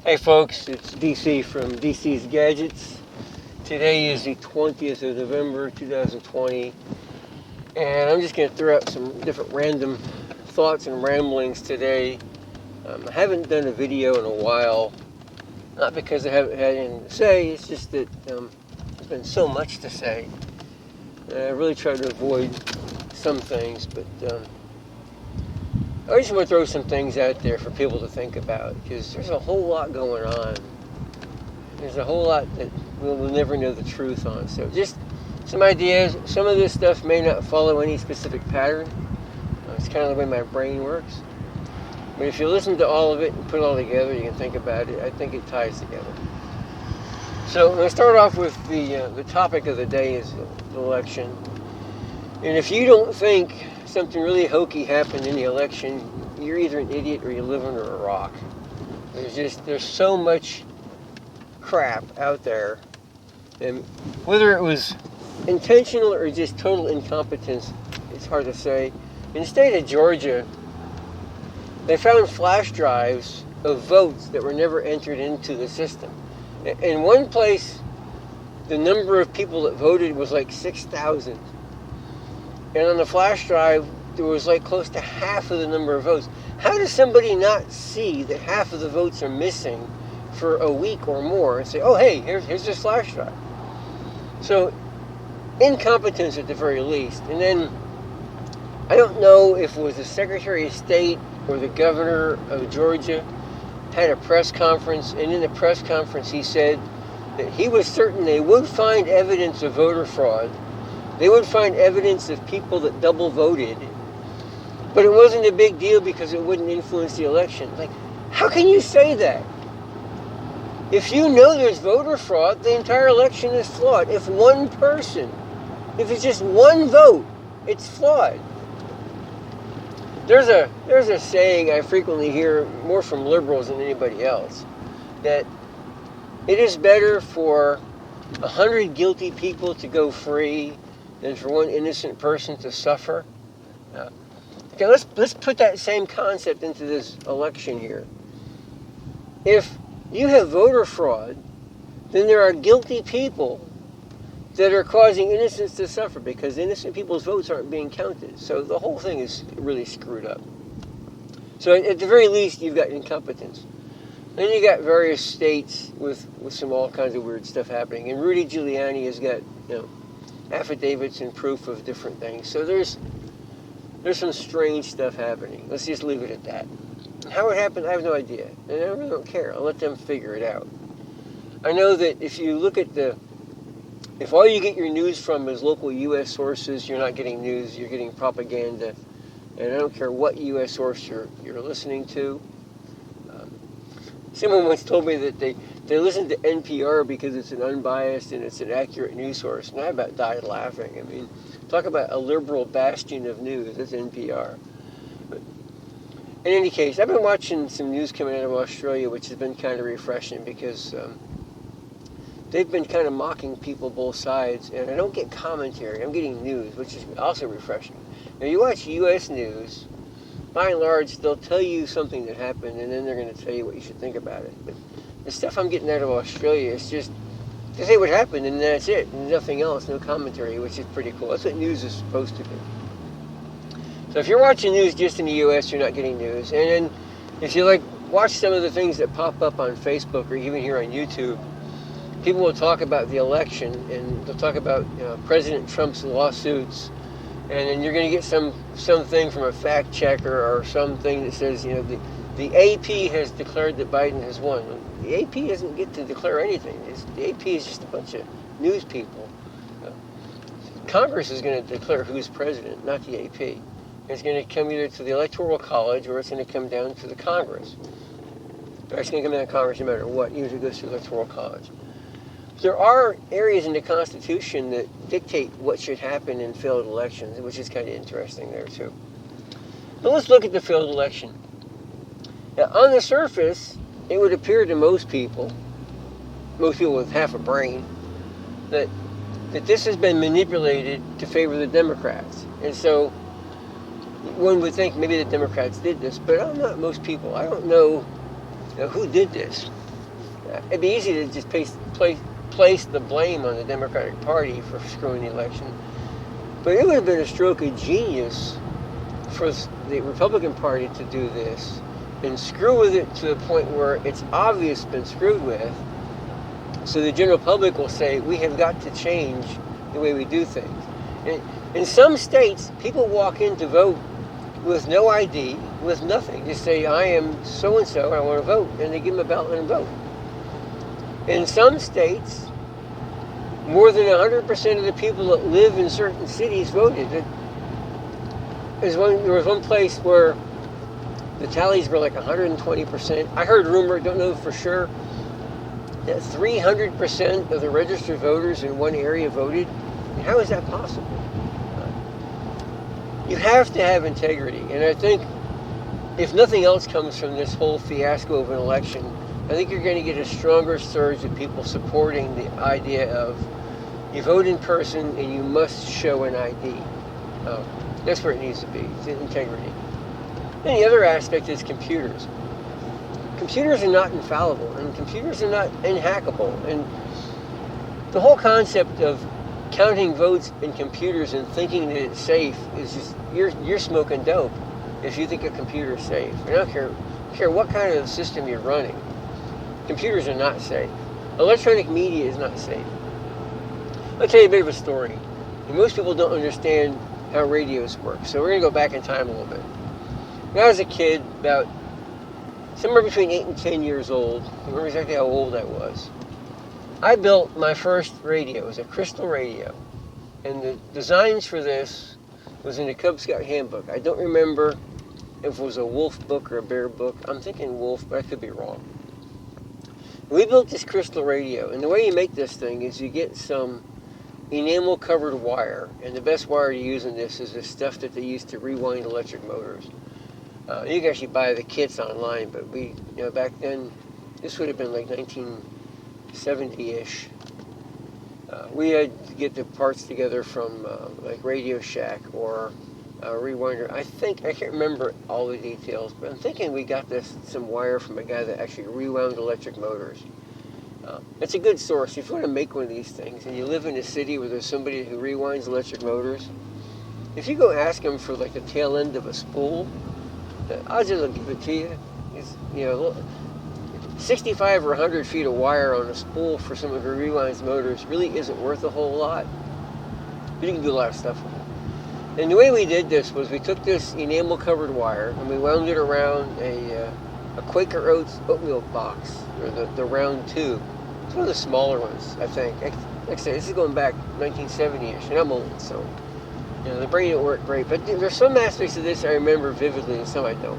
Hey folks, it's DC from DC's Gadgets. Today is the 20th of November 2020, and I'm just going to throw out some different random thoughts and ramblings today. I haven't done a video in a while, not because I haven't had anything to say, it's just that there's been so much to say. I really try to avoid some things, but I just want to throw some things out there for people to think about, because there's a whole lot going on. There's a whole lot that we'll never know the truth on. So just some ideas. Some of this stuff may not follow any specific pattern. It's kind of the way my brain works. But if you listen to all of it and put it all together, you can think about it. I think it ties together. So I'm going to start off with the topic of the day is the election. And if you don't think something really hokey happened in the election, you're either an idiot or you live under a rock. There's so much crap out there, and whether it was intentional or just total incompetence, it's hard to say. In the state of Georgia, they found flash drives of votes that were never entered into the system. In one place, the number of people that voted was like 6,000. And on the flash drive, there was like close to half of the number of votes. How does somebody not see that half of the votes are missing for a week or more and say, oh, hey, here's this flash drive? So, incompetence at the very least. And then, I don't know if it was the Secretary of State or the governor of Georgia had a press conference, and in the press conference he said that he was certain they would find evidence of voter fraud. They would find evidence of people that double voted, but it wasn't a big deal because it wouldn't influence the election. Like, how can you say that? If you know there's voter fraud, the entire election is flawed. If one person, if it's just one vote, it's flawed. There's a saying I frequently hear more from liberals than anybody else, that it is better for 100 guilty people to go free than for one innocent person to suffer. Okay, let's put that same concept into this election here. If you have voter fraud, then there are guilty people that are causing innocents to suffer because innocent people's votes aren't being counted. So the whole thing is really screwed up. So at the very least, you've got incompetence. Then you got various states with some all kinds of weird stuff happening. And Rudy Giuliani has got, affidavits and proof of different things. So there's some strange stuff happening. Let's just leave it at that. How it happened, I have no idea. And I really don't care. I'll let them figure it out. I know that if you look at if all you get your news from is local U.S. sources, you're not getting news, you're getting propaganda. And I don't care what U.S. source you're listening to. Someone once told me that they listen to NPR because it's an unbiased and it's an accurate news source. And I about died laughing. I mean, talk about a liberal bastion of news. It's NPR. But in any case, I've been watching some news coming out of Australia, which has been kind of refreshing because they've been kind of mocking people both sides. And I don't get commentary. I'm getting news, which is also refreshing. Now, you watch U.S. news, by and large, they'll tell you something that happened, and then they're going to tell you what you should think about it. But the stuff I'm getting out of Australia is just, they say what happened, and that's it. And nothing else, no commentary, which is pretty cool. That's what news is supposed to be. So if you're watching news just in the U.S., you're not getting news. And then if you watch some of the things that pop up on Facebook or even here on YouTube, people will talk about the election, and they'll talk about President Trump's lawsuits. And then you're going to get something from a fact checker or something that says, the AP has declared that Biden has won. The AP doesn't get to declare anything. The AP is just a bunch of news people. Congress is going to declare who's president, not the AP. It's going to come either to the Electoral College or it's going to come down to the Congress. Or it's going to come down to Congress no matter what. Usually goes to the Electoral College. There are areas in the Constitution that dictate what should happen in failed elections, which is kind of interesting there, too. But let's look at the failed election. Now, on the surface, it would appear to most people with half a brain, that this has been manipulated to favor the Democrats. And so one would think maybe the Democrats did this, but I'm not most people. I don't know who did this. It'd be easy to just place the blame on the Democratic Party for screwing the election. But it would have been a stroke of genius for the Republican Party to do this and screw with it to the point where it's obvious it's been screwed with. So the general public will say, we have got to change the way we do things. And in some states, people walk in to vote with no ID, with nothing. Just say, I am so-and-so, I want to vote. And they give them a ballot and vote. In some states, more than 100% of the people that live in certain cities voted. There was one place where the tallies were like 120%. I heard rumor, don't know for sure, that 300% of the registered voters in one area voted. How is that possible? You have to have integrity. And I think if nothing else comes from this whole fiasco of an election, I think you're going to get a stronger surge of people supporting the idea of you vote in person and you must show an ID. That's where it needs to be, it's integrity. And the other aspect is computers. Computers are not infallible, and computers are not unhackable. And the whole concept of counting votes in computers and thinking that it's safe is just, you're smoking dope if you think a computer is safe. I don't care what kind of system you're running. Computers are not safe. Electronic media is not safe. I'll tell you a bit of a story. And most people don't understand how radios work, so we're going to go back in time a little bit. When I was a kid, about somewhere between 8 and 10 years old, I remember exactly how old I was, I built my first radio. It was a crystal radio. And the designs for this was in the Cub Scout handbook. I don't remember if it was a wolf book or a bear book. I'm thinking wolf, but I could be wrong. We built this crystal radio, and the way you make this thing is you get some enamel covered wire, and the best wire to use in this is the stuff that they use to rewind electric motors. You can actually buy the kits online, but back then, this would have been like 1970-ish. We had to get the parts together from like Radio Shack or Rewinder. I can't remember all the details, but I'm thinking we got some wire from a guy that actually rewound electric motors. It's a good source. If you want to make one of these things and you live in a city where there's somebody who rewinds electric motors, if you go ask them for like the tail end of a spool, odds are they'll give it to you. It's, 65 or 100 feet of wire on a spool for someone who rewinds motors really isn't worth a whole lot, but you can do a lot of stuff with it. And the way we did this was we took this enamel covered wire and we wound it around a Quaker Oats oatmeal box, or the round tube. It's one of the smaller ones, I think. Like I said, this is going back 1970-ish, and I'm old, so the brain didn't work great. But there's some aspects of this I remember vividly, and some I don't.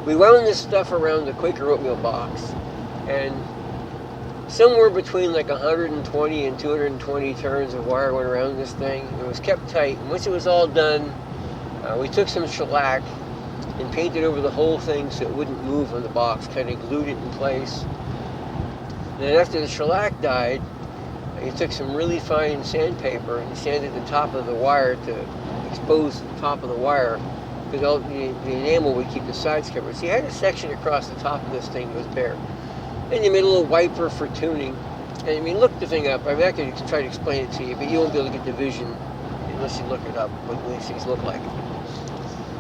We wound this stuff around the Quaker oatmeal box, and somewhere between like 120 and 220 turns of wire went around this thing. It was kept tight, and once it was all done, we took some shellac and painted over the whole thing so it wouldn't move on the box, kind of glued it in place. And then after the shellac died, you took some really fine sandpaper and sanded the top of the wire to expose the top of the wire, because the enamel would keep the sides covered. So you had a section across the top of this thing that was bare. Then you made a little wiper for tuning. And look the thing up. I could try to explain it to you, but you won't be able to get the vision unless you look it up, what these things look like.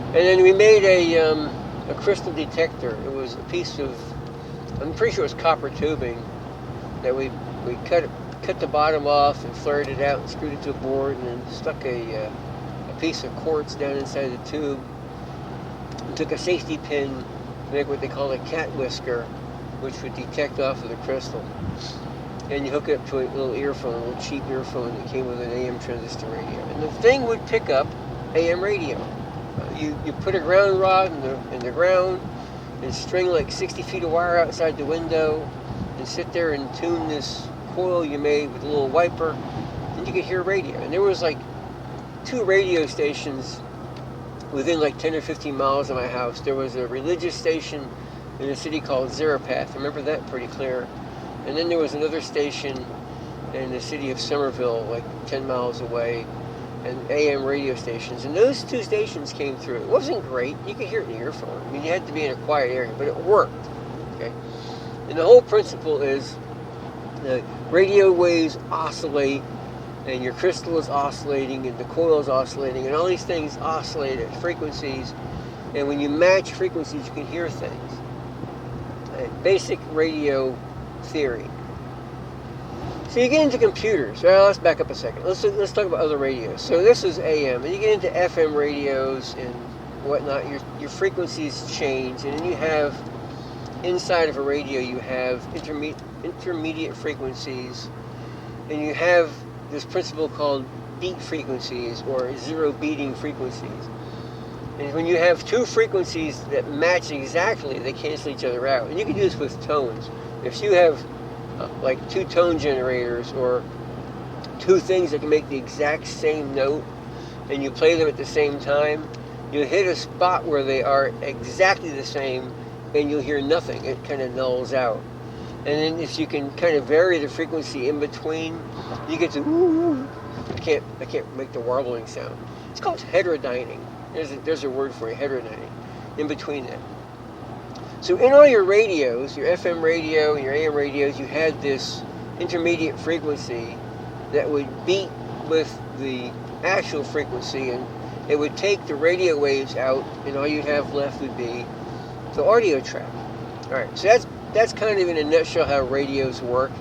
And then we made a crystal detector. It was a piece of, I'm pretty sure it was copper tubing that we cut the bottom off and flared it out and screwed it to a board, and then stuck a piece of quartz down inside the tube. And took a safety pin to make what they call a cat whisker, which would detect off of the crystal. And you hook it up to a little earphone, a little cheap earphone that came with an AM transistor radio. And the thing would pick up AM radio. You put a ground rod in the ground and string like 60 feet of wire outside the window and sit there and tune this coil you made with a little wiper, and you could hear radio. And there was like 2 radio stations within like 10 or 15 miles of my house. There was a religious station in a city called Zarapath. I remember that pretty clear. And then there was another station in the city of Somerville, like 10 miles away, and AM radio stations. And those 2 stations came through. It wasn't great. You could hear it in the earphone. You had to be in a quiet area, but it worked. Okay. And the whole principle is the radio waves oscillate, and your crystal is oscillating, and the coil is oscillating, and all these things oscillate at frequencies. And when you match frequencies, you can hear things. Basic radio theory. So you get into computers. Well, let's back up a second. Let's talk about other radios. So this is AM, and you get into FM radios and whatnot. Your frequencies change, and then you have inside of a radio you have intermediate frequencies, and you have this principle called beat frequencies or zero beating frequencies. And when you have two frequencies that match exactly, they cancel each other out. And you can do this with tones. If you have like two tone generators or two things that can make the exact same note, and you play them at the same time, you hit a spot where they are exactly the same, and you'll hear nothing. It kind of nulls out. And then if you can kind of vary the frequency in between, you get to woo. I can't make the warbling sound. It's called heterodyning. There's a word for it, heterodyning. In between that. So in all your radios, your FM radio and your AM radios, you had this intermediate frequency that would beat with the actual frequency, and it would take the radio waves out, and all you'd have left would be the audio track. All right, so that's kind of in a nutshell how radios work.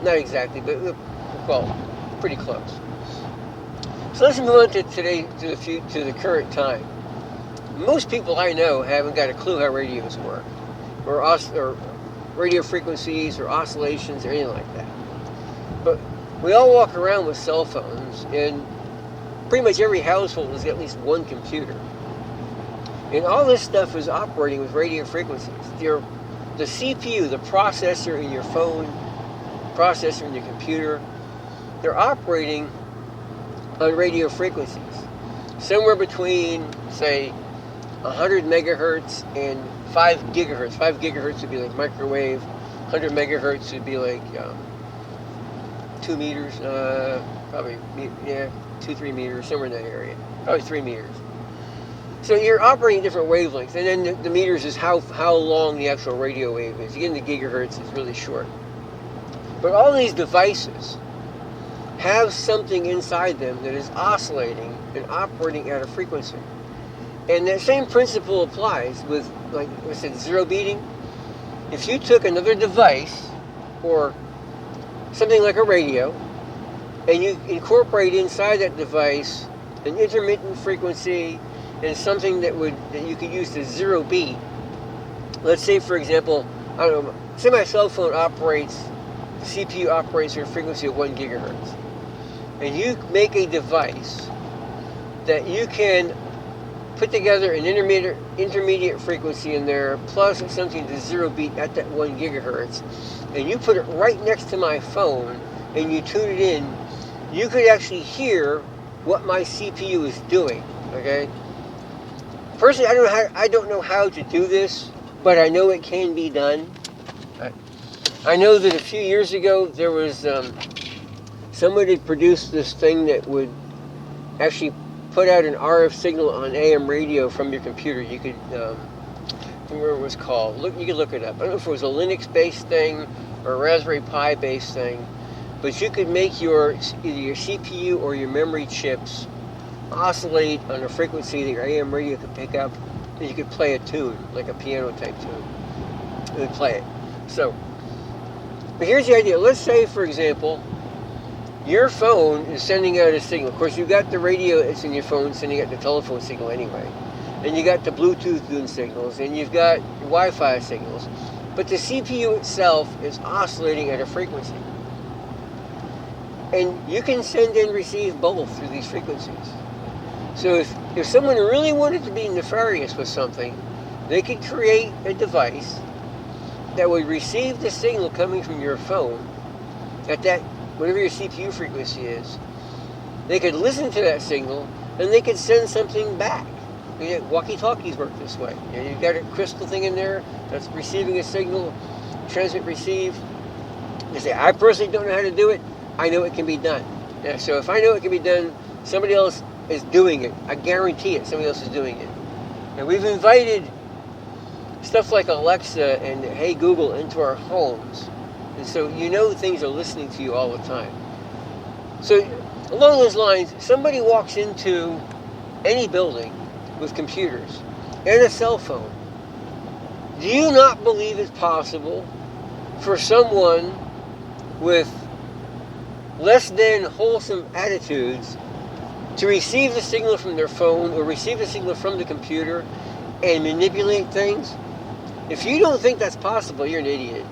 Not exactly, but well, pretty close. So let's move on to today, to the current time. Most people I know haven't got a clue how radios work, or radio frequencies, or oscillations, or anything like that. But we all walk around with cell phones, and pretty much every household has at least one computer. And all this stuff is operating with radio frequencies. The CPU, the processor in your phone, processor in your computer, they're operating on radio frequencies. Somewhere between, say, 100 megahertz and 5 gigahertz. 5 gigahertz would be like microwave. 100 megahertz would be like 2 meters, probably, 2-3 meters, somewhere in that area. Probably 3 meters. So you're operating different wavelengths, and then the meters is how long the actual radio wave is. You get into gigahertz, it's really short. But all these devices have something inside them that is oscillating and operating at a frequency. And that same principle applies with, like I said, zero beating. If you took another device, or something like a radio, and you incorporate inside that device an intermittent frequency and something that you could use to zero beat. Let's say, for example, I don't know, say my cell phone operates, the CPU operates at a frequency of 1 gigahertz. And you make a device that you can put together an intermediate frequency in there, plus something to zero beat at that 1 gigahertz, and you put it right next to my phone, and you tune it in, you could actually hear what my CPU is doing, okay? Personally, I don't know how to do this, but I know it can be done. I know that a few years ago, there was somebody produced this thing that would actually put out an RF signal on AM radio from your computer. You could, I don't remember what it was called. You could look it up. I don't know if it was a Linux-based thing or a Raspberry Pi-based thing, but you could make either your CPU or your memory chips oscillate on a frequency that your AM radio could pick up, and you could play a tune, like a piano-type tune, and then play it. So, but here's the idea. Let's say, for example, your phone is sending out a signal. Of course, you've got the radio that's in your phone sending out the telephone signal anyway. And you got the Bluetooth doing signals, and you've got Wi-Fi signals. But the CPU itself is oscillating at a frequency. And you can send and receive both through these frequencies. So if someone really wanted to be nefarious with something, they could create a device that would receive the signal coming from your phone at that, whatever your CPU frequency is. They could listen to that signal, and they could send something back. Walkie-talkies work this way. You've got a crystal thing in there that's receiving a signal, transmit, receive. They say, I personally don't know how to do it. I know it can be done. Yeah, so if I know it can be done, somebody else is doing it. I guarantee it, somebody else is doing it. And we've invited stuff like Alexa and Hey Google into our homes. And so you know things are listening to you all the time. So along those lines, somebody walks into any building with computers and a cell phone. Do you not believe it's possible for someone with less than wholesome attitudes to receive the signal from their phone or receive the signal from the computer and manipulate things? If you don't think that's possible, you're an idiot.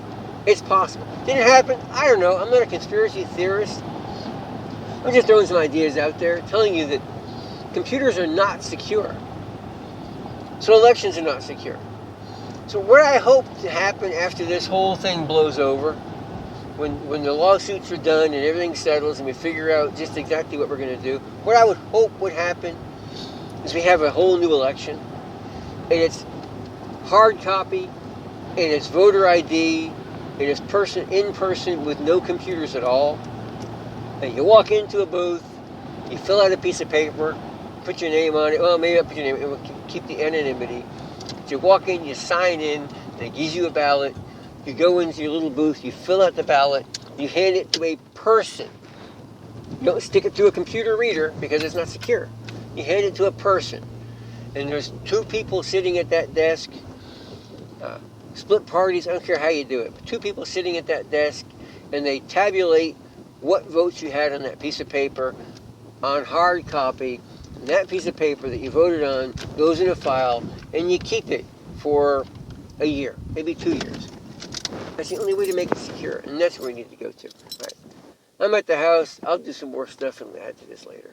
It's possible. Did it happen? I don't know. I'm not a conspiracy theorist. I'm just throwing some ideas out there, telling you that computers are not secure. So elections are not secure. So what I hope to happen after this whole thing blows over, when the lawsuits are done and everything settles and we figure out just exactly what we're going to do, what I would hope would happen is we have a whole new election, and it's hard copy, and it's voter ID, and it's in person with no computers at all. And you walk into a booth, you fill out a piece of paper, put your name on it. Well, maybe not put your name, it will keep the anonymity. But you walk in, you sign in, and it gives you a ballot. You go into your little booth, you fill out the ballot, you hand it to a person. You don't stick it through a computer reader because it's not secure. You hand it to a person. And there's two people sitting at that desk, split parties, I don't care how you do it, but two people sitting at that desk, and they tabulate what votes you had on that piece of paper on hard copy. And that piece of paper that you voted on goes in a file, and you keep it for a year, maybe 2 years. That's the only way to make it secure, and that's where we need to go to. Right. I'm at the house. I'll do some more stuff and add to this later.